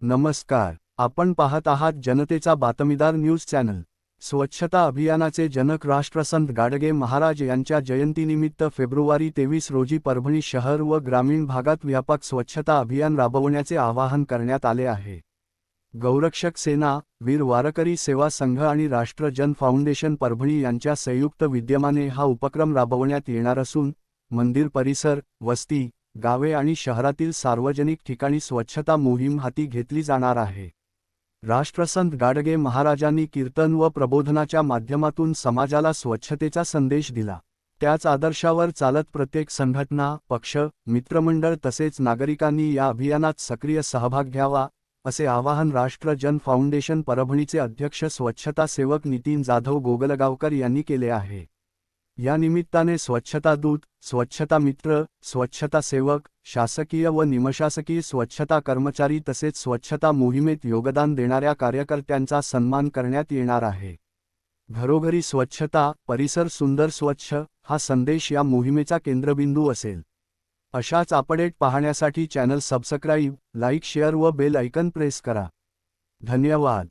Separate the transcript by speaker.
Speaker 1: नमस्कार, आपण पाहत आहात जनतेचा बातमीदार न्यूज चॅनल। स्वच्छता अभियानाचे जनक राष्ट्रसंत गाडगे महाराज यांच्या जयंतीनिमित्त फेब्रुवारी 23 रोजी परभणी शहर व ग्रामीण भागात व्यापक स्वच्छता अभियान राबवण्याचे आवाहन करण्यात आले आहे। गौरक्षक सेना, वीर वारकरी सेवा संघ आणि राष्ट्र जन फाउंडेशन परभणी यांच्या संयुक्त विद्यमाने हा उपक्रम राबवण्यात येणार असून, मंदिर परिसर, वस्ती, गावे आणि शहरातील सार्वजनिक ठिकाणी स्वच्छता मोहीम हाती घेतली जाणार आहे। राष्ट्रसंत गाडगे महाराजांनी कीर्तन व प्रबोधनाच्या माध्यमातून समाजाला स्वच्छतेचा संदेश दिला। त्याच आदर्शावर चालत प्रत्येक संघटना, पक्ष, मित्रमंडळ तसेच नागरिकांनी या अभियानात सक्रिय सहभाग घ्यावा, असे आवाहन राष्ट्र जन फाउंडेशन परभणीचे अध्यक्ष स्वच्छता सेवक नितीन जाधव गोगलगावकर यांनी केले आहे। या निमित्ताने स्वच्छता दूत, स्वच्छता मित्र, स्वच्छता सेवक, शासकीय व निमशासकीय स्वच्छता कर्मचारी तसेच स्वच्छता मोहिमेत योगदान देणाऱ्या कार्यकर्त्यांचा सन्मान करण्यात येणार आहे। घरोघरी स्वच्छता, परिसर सुंदर स्वच्छ हा संदेश या मोहिमेचा केंद्रबिंदू असेल। अशाच अपडेट पाहण्यासाठी चॅनल सबस्क्राईब, लाईक, शेअर व बेल आयकॉन प्रेस करा। धन्यवाद।